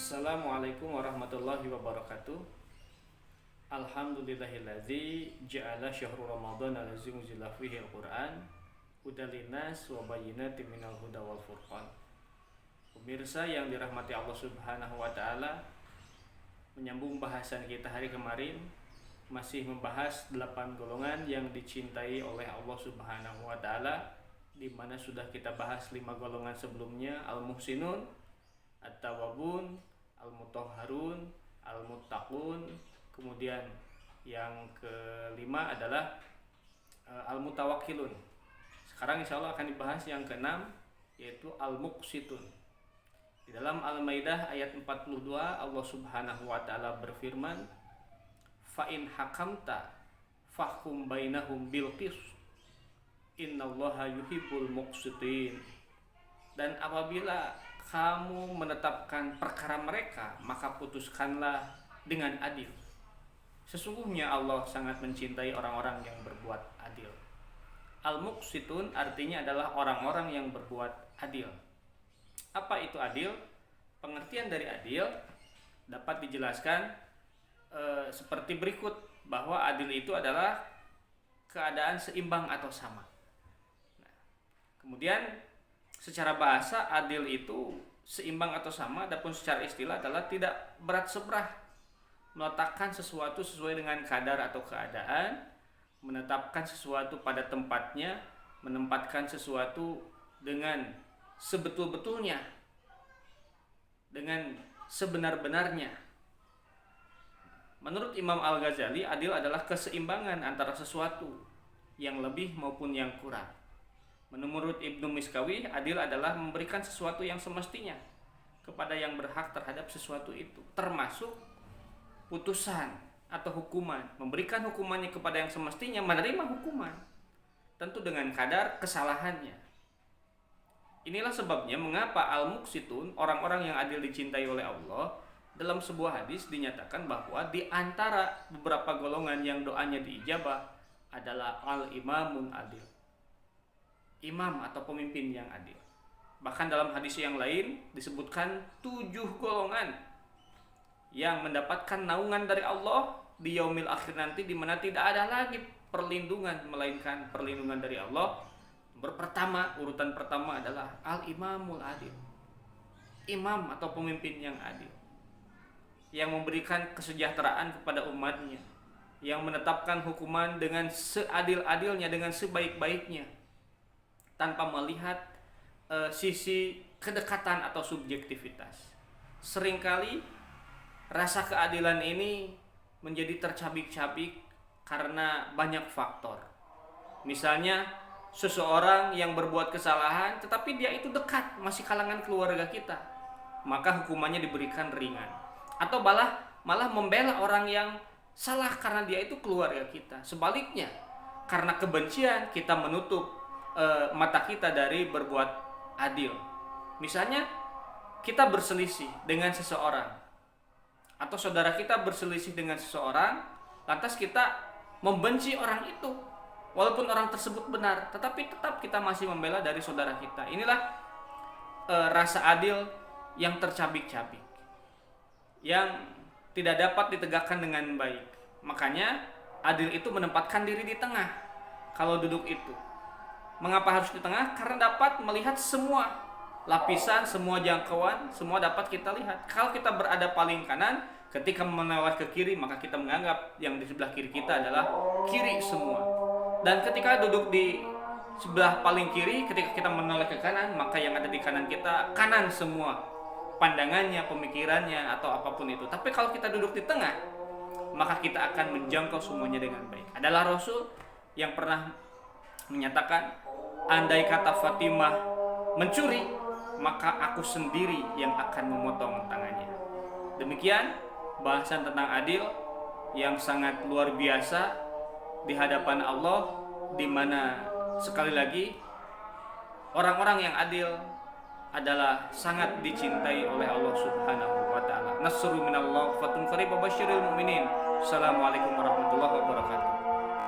Assalamualaikum warahmatullahi wabarakatuh. Alhamdulillahilladzi ja'ala syahrul ramadhan allazi unzila fihi al-Qur'an hudan linnas wa bayyinatin minal huda wal furqan. Pemirsa yang dirahmati Allah Subhanahu wa taala, menyambung bahasan kita hari kemarin masih membahas 8 golongan yang dicintai oleh Allah Subhanahu wa taala, di mana sudah kita bahas 5 golongan sebelumnya: al-muhsinun, at-tawwabun, al-mutahharun, al-muttaqun. Kemudian yang kelima adalah al-mutawakkilun. Sekarang insya Allah akan dibahas yang keenam, yaitu al-muqsitun. Di dalam Al-Maidah ayat 42 Allah Subhanahu wa taala berfirman, fa in hakamta fahkum bainahum bil qist innallaha yuhibbul muqsitin. Dan apabila kamu menetapkan perkara mereka, maka putuskanlah dengan adil. Sesungguhnya Allah sangat mencintai orang-orang yang berbuat adil. Al-muqsitun artinya adalah orang-orang yang berbuat adil. Apa itu adil? Pengertian dari adil dapat dijelaskan seperti berikut, bahwa adil itu adalah keadaan seimbang atau sama. Nah, kemudian secara bahasa adil itu seimbang atau sama, adapun secara istilah adalah tidak berat sebelah, meletakkan sesuatu sesuai dengan kadar atau keadaan, menetapkan sesuatu pada tempatnya, menempatkan sesuatu dengan sebetul-betulnya, dengan sebenar-benarnya. Menurut Imam Al-Ghazali, adil adalah keseimbangan antara sesuatu yang lebih maupun yang kurang. Menurut Ibnu Miskawi, adil adalah memberikan sesuatu yang semestinya kepada yang berhak terhadap sesuatu itu, termasuk putusan atau hukuman. Memberikan hukumannya kepada yang semestinya, menerima hukuman, tentu dengan kadar kesalahannya. Inilah sebabnya mengapa al-muqsitun, orang-orang yang adil dicintai oleh Allah, dalam sebuah hadis dinyatakan bahwa di antara beberapa golongan yang doanya diijabah adalah al-imamun adil, imam atau pemimpin yang adil. Bahkan dalam hadis yang lain disebutkan 7 golongan yang mendapatkan naungan dari Allah di yaumil akhir nanti, di mana tidak ada lagi perlindungan melainkan perlindungan dari Allah. Urutan pertama adalah al-imamul adil, imam atau pemimpin yang adil, yang memberikan kesejahteraan kepada umatnya, yang menetapkan hukuman dengan seadil-adilnya, dengan sebaik-baiknya, tanpa melihat sisi kedekatan atau subjektivitas. Seringkali rasa keadilan ini menjadi tercabik-cabik karena banyak faktor. Misalnya seseorang yang berbuat kesalahan tetapi dia itu dekat, masih kalangan keluarga kita, maka hukumannya diberikan ringan. Atau malah membela orang yang salah karena dia itu keluarga kita. Sebaliknya, karena kebencian kita menutup mata kita dari berbuat adil. Misalnya kita berselisih dengan seseorang, atau saudara kita berselisih dengan seseorang, lantas kita membenci orang itu, walaupun orang tersebut benar, tetapi tetap kita masih membela dari saudara kita. Inilah rasa adil yang tercabik-cabik, yang tidak dapat ditegakkan dengan baik. Makanya adil itu menempatkan diri di tengah. Kalau duduk itu, mengapa harus di tengah? Karena dapat melihat semua lapisan, semua jangkauan, semua dapat kita lihat. Kalau kita berada paling kanan, ketika menoleh ke kiri, maka kita menganggap yang di sebelah kiri kita adalah kiri semua. Dan ketika duduk di sebelah paling kiri, ketika kita menoleh ke kanan, maka yang ada di kanan kita kanan semua, pandangannya, pemikirannya, atau apapun itu. Tapi kalau kita duduk di tengah, maka kita akan menjangkau semuanya dengan baik. Adalah Rasul yang pernah menyatakan, andai kata Fatimah mencuri, maka aku sendiri yang akan memotong tangannya. Demikian bahasan tentang adil yang sangat luar biasa di hadapan Allah, di mana sekali lagi orang-orang yang adil adalah sangat dicintai oleh Allah Subhanahu wa taala. Nasrun minallah fatum qarib wa basyiril mu'minin. Assalamualaikum warahmatullahi wabarakatuh.